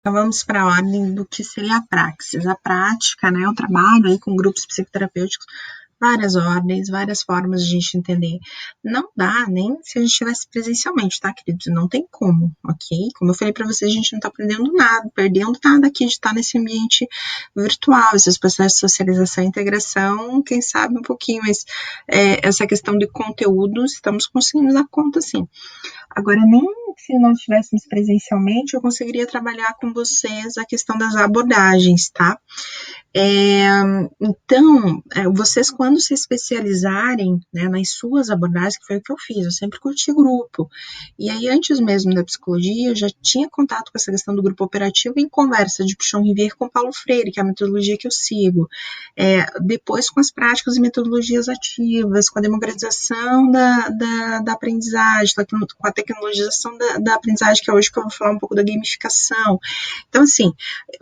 Então, vamos para a ordem do que seria a praxis. A prática, né, o trabalho aí com grupos psicoterapêuticos, várias ordens, várias formas de a gente entender. Não dá nem se a gente estivesse presencialmente, tá, queridos? Não tem como, ok? Como eu falei para vocês, a gente não está aprendendo nada, perdendo nada aqui de estar nesse ambiente virtual, esses processos de socialização e integração, quem sabe um pouquinho, mas essa questão de conteúdos, estamos conseguindo dar conta, sim. Agora, nem se nós estivéssemos presencialmente, eu conseguiria trabalhar com vocês a questão das abordagens, tá? Então, vocês quando se especializarem, né, nas suas abordagens, que foi o que eu fiz, eu sempre curti grupo, e aí antes mesmo da psicologia, eu já tinha contato com essa questão do grupo operativo em conversa de Pichon Rivière com Paulo Freire, que é a metodologia que eu sigo, depois com as práticas e metodologias ativas, com a democratização da aprendizagem, com a tecnologização da aprendizagem, que é hoje que eu vou falar um pouco da gamificação. Então, assim,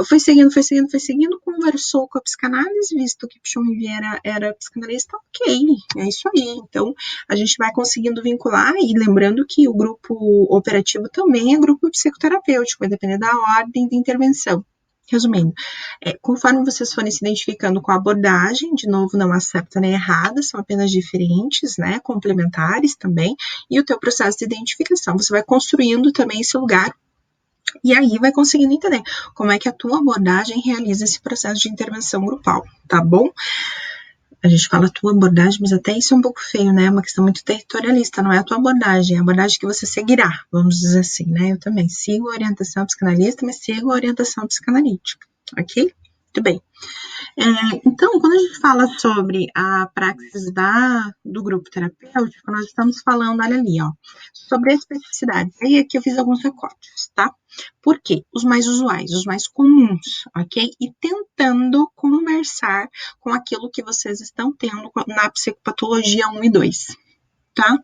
foi seguindo, conversou com a psicanálise, visto que Pichon Rivière era psicanalista, ok, é isso aí. Então, a gente vai conseguindo vincular, e lembrando que o grupo operativo também é grupo psicoterapêutico, vai depender da ordem de intervenção. Resumindo, conforme vocês forem se identificando com a abordagem, de novo, não há certa nem errada, são apenas diferentes, né, complementares também, e o teu processo de identificação, você vai construindo também esse lugar. E aí vai conseguindo entender como é que a tua abordagem realiza esse processo de intervenção grupal, tá bom? A gente fala tua abordagem, mas até isso é um pouco feio, né? É uma questão muito territorialista, não é a tua abordagem, é a abordagem que você seguirá, vamos dizer assim, né? Eu também sigo a orientação psicanalista, mas sigo a orientação psicanalítica, ok? Muito bem. Então, quando a gente fala sobre a praxis do grupo terapêutico, nós estamos falando, olha ali, ó, sobre a especificidade. Aí aqui eu fiz alguns recortes, tá? Por quê? Os mais usuais, os mais comuns, ok? E tentando conversar com aquilo que vocês estão tendo na psicopatologia 1 e 2. Tá?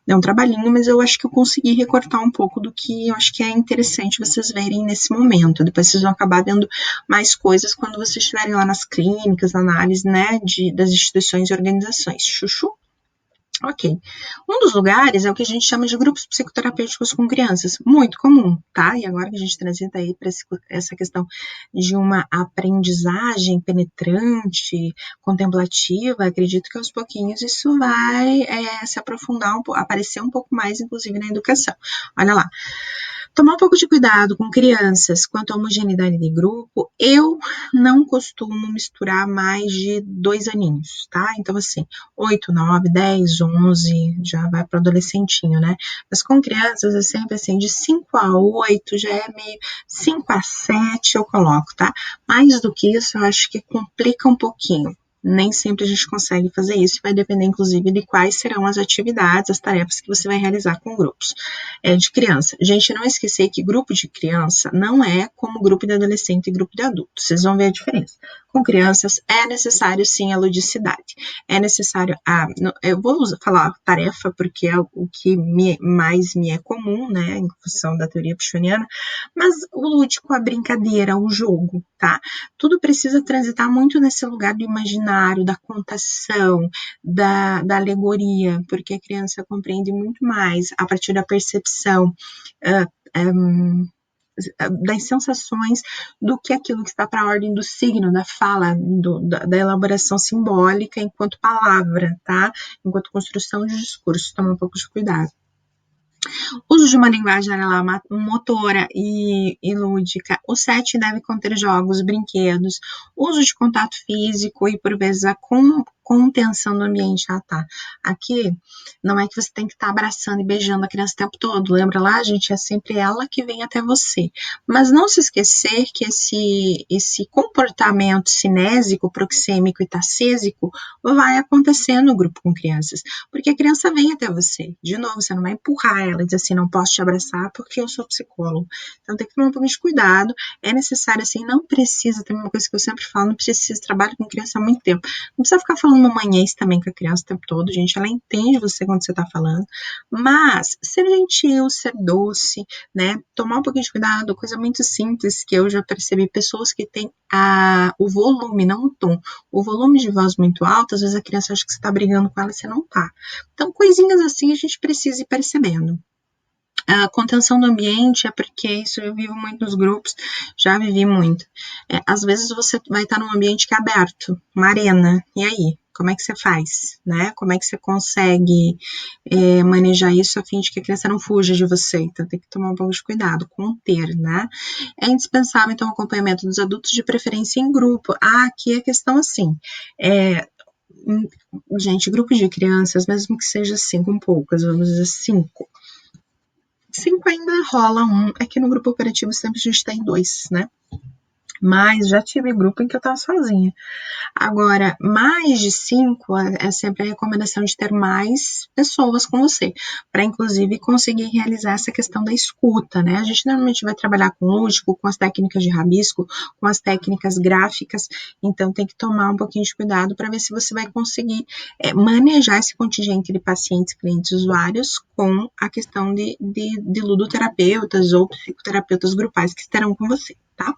Deu um trabalhinho, mas eu acho que eu consegui recortar um pouco do que eu acho que é interessante vocês verem nesse momento. Depois vocês vão acabar vendo mais coisas quando vocês estiverem lá nas clínicas, na análise, né, das instituições e organizações. Chuchu? Ok. Um dos lugares é o que a gente chama de grupos psicoterapêuticos com crianças, muito comum, tá? E agora que a gente transita aí para essa questão de uma aprendizagem penetrante, contemplativa, acredito que aos pouquinhos isso vai se aprofundar, aparecer um pouco mais, inclusive, na educação. Olha lá. Tomar um pouco de cuidado com crianças quanto à homogeneidade de grupo, eu não costumo misturar mais de 2 aninhos, tá? Então, assim, 8, 9, 10, 11, já vai para o adolescentinho, né? Mas com crianças é sempre assim, de 5 a 8, já é meio 5 a 7 eu coloco, tá? Mais do que isso, eu acho que complica um pouquinho. Nem sempre a gente consegue fazer isso, vai depender, inclusive, de quais serão as atividades, as tarefas que você vai realizar com grupos de criança. Gente, não esquecer que grupo de criança não é como grupo de adolescente e grupo de adulto. Vocês vão ver a diferença. Com crianças é necessário sim a ludicidade. É necessário eu vou falar tarefa porque é o que mais me é comum, né, em função da teoria pichoniana, mas o lúdico, a brincadeira, o jogo, tá? Tudo precisa transitar muito nesse lugar do imaginário, da contação, da alegoria, porque a criança compreende muito mais a partir da percepção das sensações do que aquilo que está para a ordem do signo, da fala, da elaboração simbólica enquanto palavra, tá? Enquanto construção de discurso, toma um pouco de cuidado. Uso de uma linguagem motora e lúdica. O set deve conter jogos, brinquedos, uso de contato físico e, por vezes, a contenção do ambiente. Ah, tá. Aqui não é que você tem que estar abraçando e beijando a criança o tempo todo. Lembra lá, gente? É sempre ela que vem até você. Mas não se esquecer que esse comportamento cinésico, proxêmico e tacésico vai acontecer no grupo com crianças. Porque a criança vem até você. De novo, você não vai empurrar ela e dizer assim, não posso te abraçar porque eu sou psicólogo. Então tem que tomar um pouco de cuidado. É necessário, assim, não precisa, tem uma coisa que eu sempre falo, não precisa, trabalho com criança há muito tempo. Não precisa ficar falando mamanhês também com a criança o tempo todo, gente. Ela entende você quando você tá falando. Mas ser gentil, ser doce, né? Tomar um pouquinho de cuidado, coisa muito simples que eu já percebi. Pessoas que têm o volume, não o tom, o volume de voz muito alto, às vezes a criança acha que você tá brigando com ela e você não tá. Então, coisinhas assim a gente precisa ir percebendo. A contenção do ambiente é porque isso eu vivo muito nos grupos, já vivi muito. Às vezes você vai estar num ambiente que é aberto, uma arena, e aí? Como é que você faz, né? Como é que você consegue manejar isso a fim de que a criança não fuja de você? Então tem que tomar um pouco de cuidado, conter, né? É indispensável, então, o acompanhamento dos adultos, de preferência em grupo. Aqui a questão assim, gente, grupo de crianças, mesmo que seja assim, com poucas, vamos dizer 5 ainda rola um, é que no grupo operativo sempre a gente tem 2, né? Mas já tive grupo em que eu tava sozinha. Agora, mais de 5 é sempre a recomendação de ter mais pessoas com você, para inclusive conseguir realizar essa questão da escuta, né? A gente normalmente vai trabalhar com lúdico, com as técnicas de rabisco, com as técnicas gráficas, então tem que tomar um pouquinho de cuidado para ver se você vai conseguir manejar esse contingente de pacientes, clientes, usuários com a questão de ludoterapeutas ou psicoterapeutas grupais que estarão com você, tá?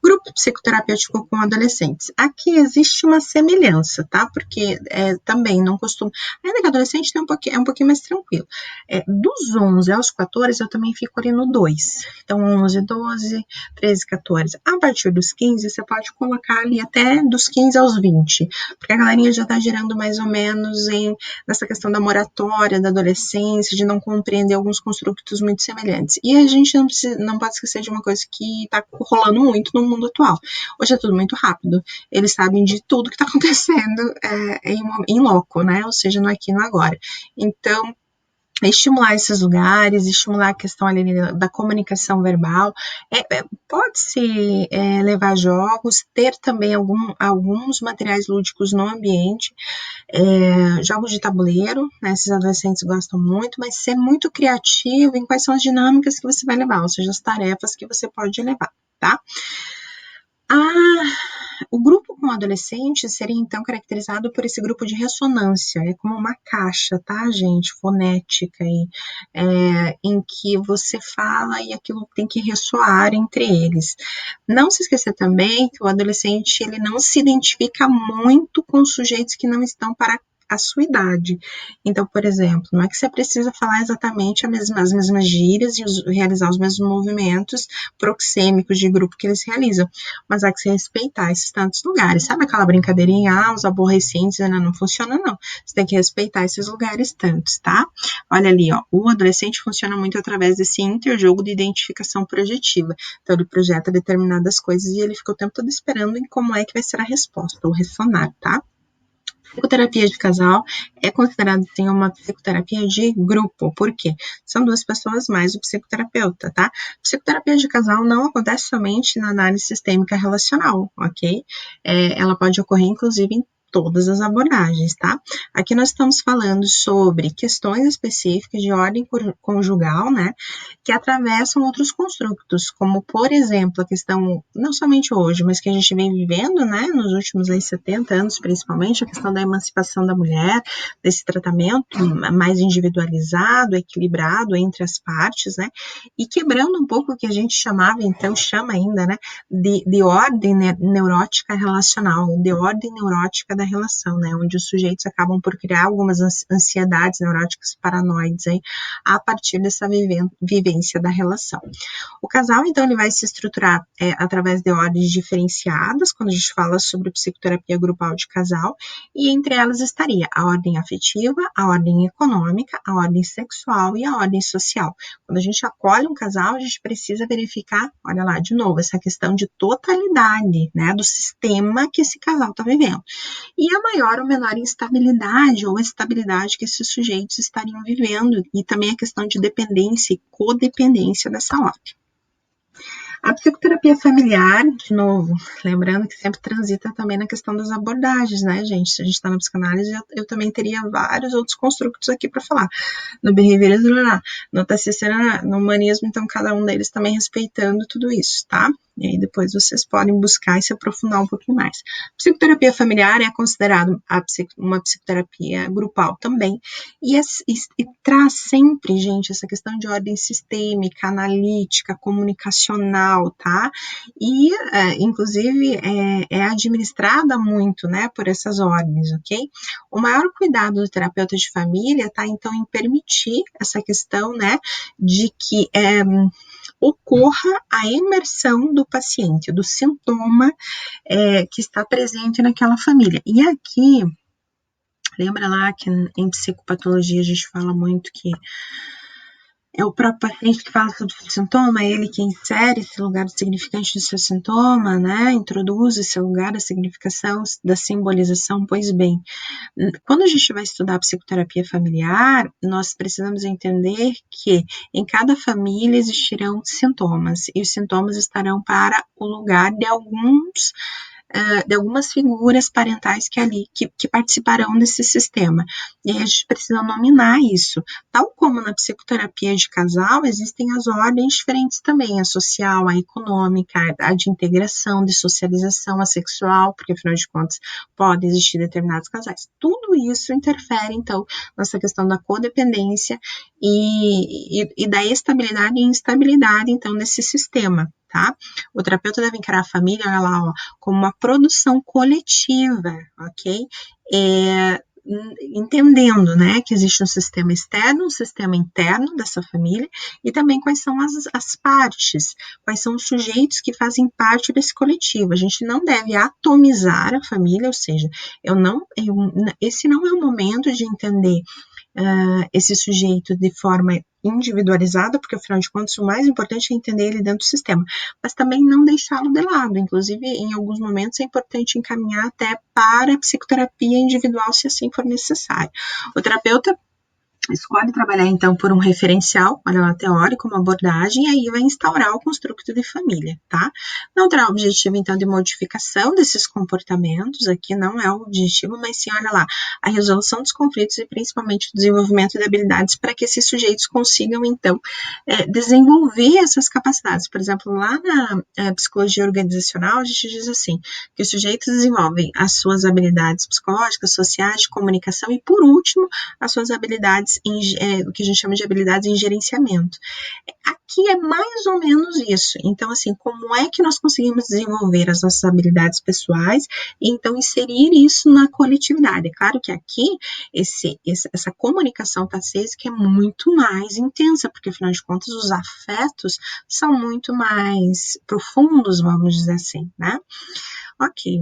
Grupo psicoterapêutico com adolescentes. Aqui existe uma semelhança, tá? Porque também não costumo. Ainda que adolescente tem é um pouquinho mais tranquilo. Dos 11 aos 14, eu também fico ali no 2. Então, 11, 12, 13, 14. A partir dos 15, você pode colocar ali até dos 15 aos 20. Porque a galerinha já tá girando mais ou menos nessa questão da moratória, da adolescência, de não compreender alguns construtos muito semelhantes. E a gente não pode esquecer de uma coisa que tá rolando muito no mundo atual. Hoje é tudo muito rápido. Eles sabem de tudo que está acontecendo em loco, né? Ou seja, no aqui e no agora. Então, estimular esses lugares, estimular a questão ali da comunicação verbal, pode-se levar jogos, ter também alguns materiais lúdicos no ambiente, jogos de tabuleiro, né, esses adolescentes gostam muito, mas ser muito criativo em quais são as dinâmicas que você vai levar, ou seja, as tarefas que você pode levar, tá? O grupo com adolescentes seria, então, caracterizado por esse grupo de ressonância, é como uma caixa, tá, gente, fonética, em que você fala e aquilo tem que ressoar entre eles. Não se esquecer também que o adolescente, ele não se identifica muito com sujeitos que não estão para a sua idade. Então, por exemplo, não é que você precisa falar exatamente as mesmas gírias e realizar os mesmos movimentos proxêmicos de grupo que eles realizam, mas há que se respeitar esses tantos lugares. Sabe aquela brincadeirinha, os aborrecentes ainda não funciona, não. Você tem que respeitar esses lugares tantos, tá? Olha ali, ó, o adolescente funciona muito através desse interjogo de identificação projetiva. Então, ele projeta determinadas coisas e ele fica o tempo todo esperando em como é que vai ser a resposta, ou ressonar, tá? Psicoterapia de casal é considerada, sim, uma psicoterapia de grupo. Por quê? São 2 pessoas mais o psicoterapeuta, tá? Psicoterapia de casal não acontece somente na análise sistêmica relacional, ok? Ela pode ocorrer, inclusive, em todas as abordagens, tá? Aqui nós estamos falando sobre questões específicas de ordem conjugal, né, que atravessam outros construtos, como, por exemplo, a questão, não somente hoje, mas que a gente vem vivendo, né, nos últimos 70 anos, principalmente, a questão da emancipação da mulher, desse tratamento mais individualizado, equilibrado entre as partes, né, e quebrando um pouco o que a gente chamava, então, chama ainda, né, de ordem neurótica relacional, de ordem neurótica da relação, né, onde os sujeitos acabam por criar algumas ansiedades neuróticas paranoides aí, a partir dessa vivência da relação. O casal, então, ele vai se estruturar através de ordens diferenciadas, quando a gente fala sobre psicoterapia grupal de casal, e entre elas estaria a ordem afetiva, a ordem econômica, a ordem sexual e a ordem social. Quando a gente acolhe um casal, a gente precisa verificar, olha lá, de novo, essa questão de totalidade, né, do sistema que esse casal está vivendo. E a maior ou menor instabilidade ou estabilidade que esses sujeitos estariam vivendo, e também a questão de dependência e codependência dessa ordem. A psicoterapia familiar, de novo, lembrando que sempre transita também na questão das abordagens, né, gente? Se a gente está na psicanálise, eu também teria vários outros construtos aqui para falar. No behaviorismo, no TCC, no humanismo, então cada um deles também respeitando tudo isso, tá? E aí depois vocês podem buscar e se aprofundar um pouquinho mais. Psicoterapia familiar é considerada uma psicoterapia grupal também, e traz sempre, gente, essa questão de ordem sistêmica, analítica, comunicacional, tá? E, inclusive, é administrada muito, né, por essas ordens, ok? O maior cuidado do terapeuta de família tá, então, em permitir essa questão, né, de que ocorra a imersão do paciente, do sintoma que está presente naquela família. E aqui, lembra lá que em psicopatologia a gente fala muito que é o próprio paciente que fala sobre o sintoma, é ele que insere esse lugar significante do seu sintoma, né? Introduz esse lugar da significação, da simbolização. Pois bem, quando a gente vai estudar a psicoterapia familiar, nós precisamos entender que em cada família existirão sintomas, e os sintomas estarão para o lugar de algumas figuras parentais que participarão desse sistema. E aí a gente precisa nominar isso. Tal como na psicoterapia de casal, existem as ordens diferentes também, a social, a econômica, a de integração, de socialização, a sexual, porque afinal de contas pode existir determinados casais. Tudo isso interfere, então, nessa questão da codependência e da estabilidade e instabilidade, então, nesse sistema, tá? O terapeuta deve encarar a família, olha lá, ó, como uma produção coletiva, ok? Entendendo, né, que existe um sistema externo, um sistema interno dessa família, e também quais são as partes, quais são os sujeitos que fazem parte desse coletivo. A gente não deve atomizar a família, ou seja, esse não é o momento de entender esse sujeito de forma individualizada, porque afinal de contas o mais importante é entender ele dentro do sistema, mas também não deixá-lo de lado. Inclusive, em alguns momentos é importante encaminhar até para a psicoterapia individual, se assim for necessário. O terapeuta escolhe trabalhar, então, por um referencial, olha lá, teórico, uma abordagem, e aí vai instaurar o construto de família, tá? Não terá objetivo, então, de modificação desses comportamentos, aqui não é o objetivo, mas sim, olha lá, a resolução dos conflitos e principalmente o desenvolvimento de habilidades para que esses sujeitos consigam, então, desenvolver essas capacidades. Por exemplo, lá na psicologia organizacional, a gente diz assim, que os sujeitos desenvolvem as suas habilidades psicológicas, sociais, de comunicação e, por último, as suas habilidades o que a gente chama de habilidades em gerenciamento. Aqui é mais ou menos isso. Então, assim, como é que nós conseguimos desenvolver as nossas habilidades pessoais e, então, inserir isso na coletividade? É claro que aqui, essa comunicação que é muito mais intensa, porque, afinal de contas, os afetos são muito mais profundos, vamos dizer assim, né? Ok.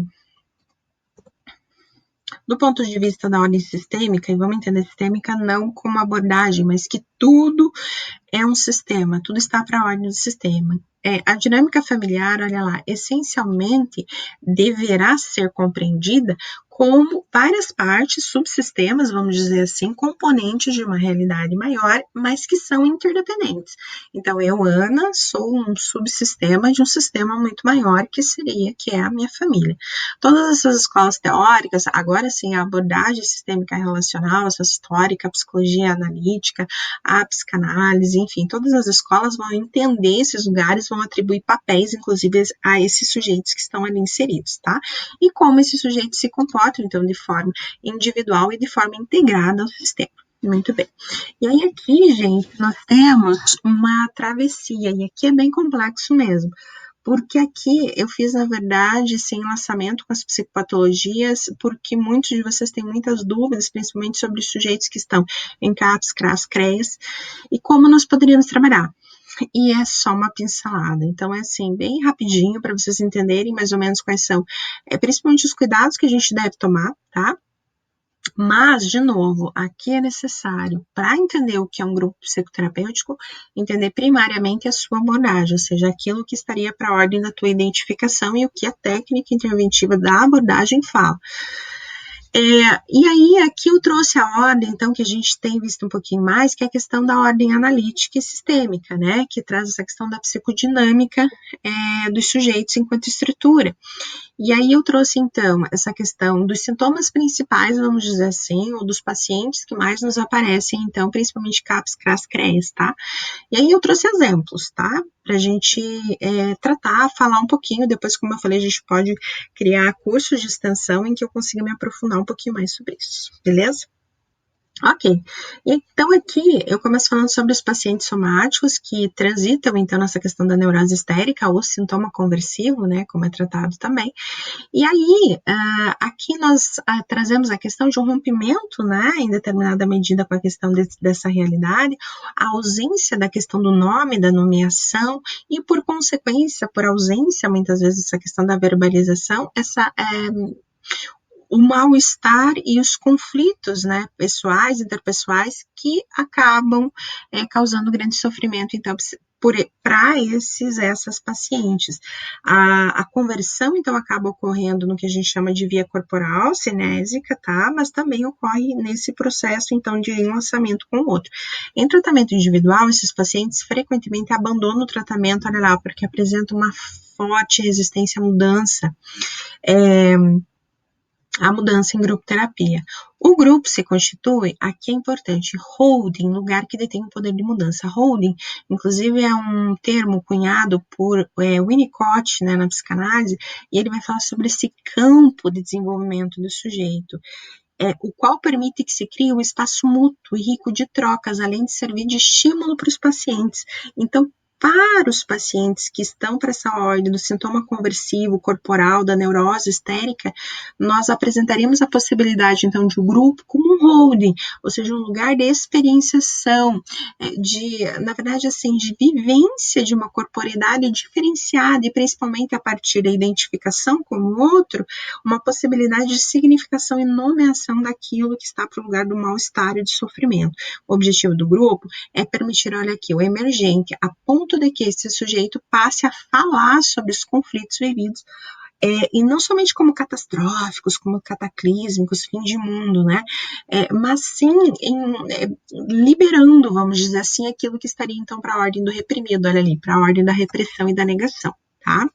Do ponto de vista da ordem sistêmica, e vamos entender sistêmica não como abordagem, mas que tudo é um sistema, tudo está para a ordem do sistema. A dinâmica familiar, olha lá, essencialmente deverá ser compreendida como várias partes, subsistemas, vamos dizer assim, componentes de uma realidade maior, mas que são interdependentes. Então, eu, Ana, sou um subsistema de um sistema muito maior, que é a minha família. Todas essas escolas teóricas, agora sim, a abordagem sistêmica relacional, a histórica, a psicologia analítica, a psicanálise, enfim, todas as escolas vão entender esses lugares, vão atribuir papéis, inclusive, a esses sujeitos que estão ali inseridos, tá? E como esses sujeitos se comportam, então, de forma individual e de forma integrada ao sistema. Muito bem. E aí aqui, gente, nós temos uma travessia, e aqui é bem complexo mesmo, porque aqui eu fiz, na verdade, esse enlaçamento com as psicopatologias, porque muitos de vocês têm muitas dúvidas, principalmente sobre os sujeitos que estão em CAPS, CRAS, CREAS, e como nós poderíamos trabalhar. E é só uma pincelada. Então, é assim, bem rapidinho, para vocês entenderem mais ou menos quais são, principalmente os cuidados que a gente deve tomar, tá? Mas, de novo, aqui é necessário, para entender o que é um grupo psicoterapêutico, entender primariamente a sua abordagem, ou seja, aquilo que estaria para a ordem da tua identificação e o que a técnica interventiva da abordagem fala. E aí, aqui eu trouxe a ordem, então, que a gente tem visto um pouquinho mais, que é a questão da ordem analítica e sistêmica, né, que traz essa questão da psicodinâmica dos sujeitos enquanto estrutura. E aí eu trouxe, então, essa questão dos sintomas principais, vamos dizer assim, ou dos pacientes que mais nos aparecem, então, principalmente CAPS, CRAS, CREAS, tá? E aí eu trouxe exemplos, tá? Pra gente tratar, falar um pouquinho, depois, como eu falei, a gente pode criar cursos de extensão em que eu consiga me aprofundar um pouquinho mais sobre isso, beleza? Ok, então aqui eu começo falando sobre os pacientes somáticos que transitam então nessa questão da neurose histérica ou sintoma conversivo, né, como é tratado também. E aí, aqui nós trazemos a questão de um rompimento, né, em determinada medida com a questão dessa realidade, a ausência da questão do nome, da nomeação e por consequência, por ausência muitas vezes essa questão da verbalização, o mal-estar e os conflitos, né, pessoais, interpessoais, que acabam causando grande sofrimento, então, para essas pacientes. A conversão, então, acaba ocorrendo no que a gente chama de via corporal, cinésica, tá? Mas também ocorre nesse processo, então, de enlaçamento com o outro. Em tratamento individual, esses pacientes frequentemente abandonam o tratamento, olha lá, porque apresentam uma forte resistência à mudança, a mudança em grupo terapia. O grupo se constitui, aqui é importante, holding, lugar que detém o poder de mudança. Holding, inclusive, é um termo cunhado por Winnicott, né, na psicanálise, e ele vai falar sobre esse campo de desenvolvimento do sujeito, o qual permite que se crie um espaço mútuo e rico de trocas, além de servir de estímulo para os pacientes. Então, para os pacientes que estão para essa ordem do sintoma conversivo corporal, da neurose histérica, nós apresentaríamos a possibilidade, então, de um grupo como um holding, ou seja, um lugar de experienciação, na verdade, assim, de vivência de uma corporeidade diferenciada e principalmente a partir da identificação com o outro, uma possibilidade de significação e nomeação daquilo que está para o lugar do mal-estar e do sofrimento. O objetivo do grupo é permitir, olha aqui, o emergente, a ponto de que esse sujeito passe a falar sobre os conflitos vividos, e não somente como catastróficos, como cataclísmicos, fim de mundo, né? Mas sim liberando, vamos dizer assim, aquilo que estaria então para a ordem do reprimido, olha ali, para a ordem da repressão e da negação, tá?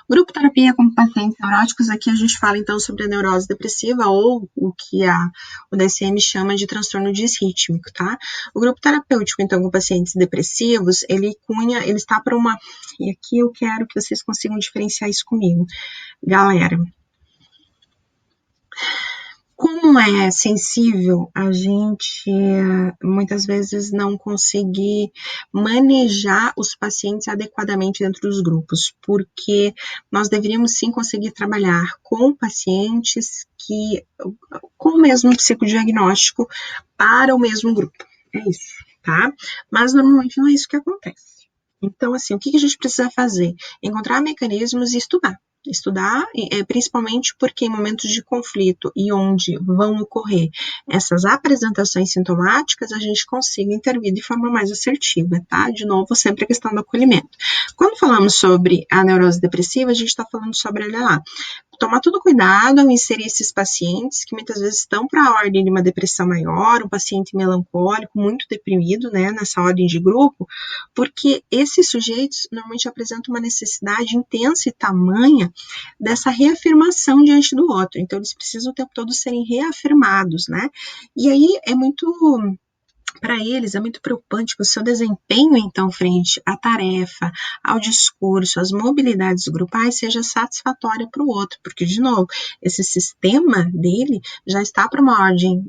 Grupo terapia com pacientes neuróticos, aqui a gente fala então sobre a neurose depressiva ou o que o DSM chama de transtorno disrítmico, tá? O grupo terapêutico, então, com pacientes depressivos, ele está para uma, e aqui eu quero que vocês consigam diferenciar isso comigo. Galera, como é sensível a gente muitas vezes não conseguir manejar os pacientes adequadamente dentro dos grupos, porque nós deveríamos sim conseguir trabalhar com pacientes com o mesmo psicodiagnóstico para o mesmo grupo. É isso, tá? Mas normalmente não é isso que acontece. Então, assim, o que a gente precisa fazer? Encontrar mecanismos e estudar. Estudar, principalmente porque em momentos de conflito e onde vão ocorrer essas apresentações sintomáticas, a gente consiga intervir de forma mais assertiva, tá? De novo, sempre a questão do acolhimento. Quando falamos sobre a neurose depressiva, a gente está falando sobre, olha lá, tomar todo cuidado ao inserir esses pacientes que muitas vezes estão para a ordem de uma depressão maior, um paciente melancólico, muito deprimido, né, nessa ordem de grupo, porque esses sujeitos normalmente apresentam uma necessidade intensa e tamanha dessa reafirmação diante do outro. Então, eles precisam o tempo todo serem reafirmados, né? E aí é muito... Para eles é muito preocupante que o seu desempenho, então, frente à tarefa, ao discurso, às mobilidades grupais, seja satisfatória para o outro, porque, de novo, esse sistema dele já está para uma ordem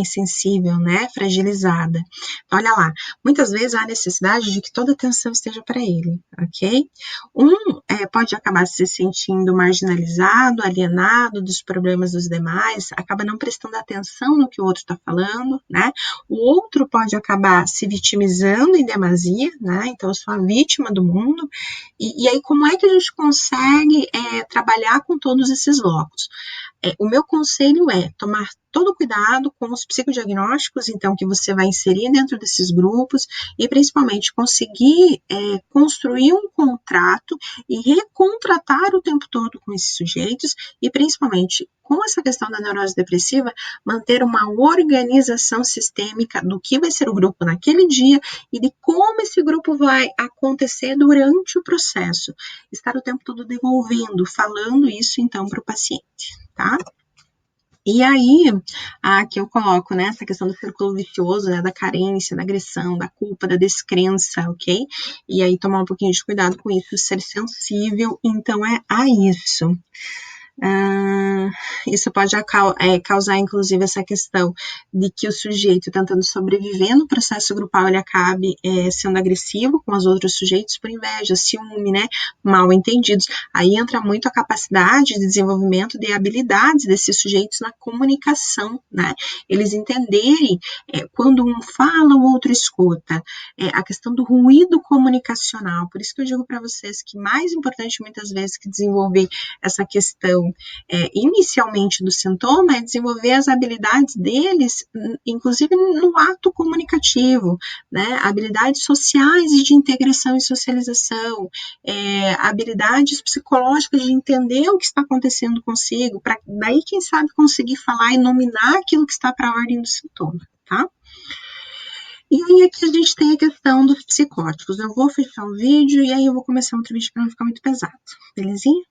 sensível, né, fragilizada. Então, olha lá, muitas vezes há a necessidade de que toda a atenção esteja para ele, ok? Pode acabar se sentindo marginalizado, alienado dos problemas dos demais, acaba não prestando atenção no que o outro está falando, né? O outro pode acabar se vitimizando em demasia, né? Então, eu sou a vítima do mundo. E aí, como é que a gente consegue trabalhar com todos esses blocos? O meu conselho é tomar todo o cuidado com os psicodiagnósticos, então, que você vai inserir dentro desses grupos, e principalmente conseguir construir um contrato e recontratar o tempo todo com esses sujeitos, e principalmente com essa questão da neurose depressiva, manter uma organização sistêmica do que vai ser o grupo naquele dia e de como esse grupo vai acontecer durante o processo. Estar o tempo todo devolvendo, falando isso então para o paciente, tá? E aí, aqui eu coloco, né, essa questão do círculo vicioso, né, da carência, da agressão, da culpa, da descrença, ok? E aí tomar um pouquinho de cuidado com isso, ser sensível, então é a isso. Isso pode causar, inclusive, essa questão de que o sujeito, tentando sobreviver no processo grupal, ele acabe sendo agressivo com os outros sujeitos por inveja, ciúme, né, mal entendidos. Aí entra muito a capacidade de desenvolvimento de habilidades desses sujeitos na comunicação, né, eles entenderem quando um fala, o outro escuta, a questão do ruído comunicacional. Por isso que eu digo para vocês que mais importante, muitas vezes, que desenvolver essa questão inicialmente do sintoma é desenvolver as habilidades deles, inclusive no ato comunicativo, né? Habilidades sociais e de integração e socialização, habilidades psicológicas de entender o que está acontecendo consigo, para daí, quem sabe, conseguir falar e nominar aquilo que está para a ordem do sintoma, tá? E aí aqui a gente tem a questão dos psicóticos. Eu vou fechar o vídeo e aí eu vou começar outro vídeo para não ficar muito pesado, belezinha?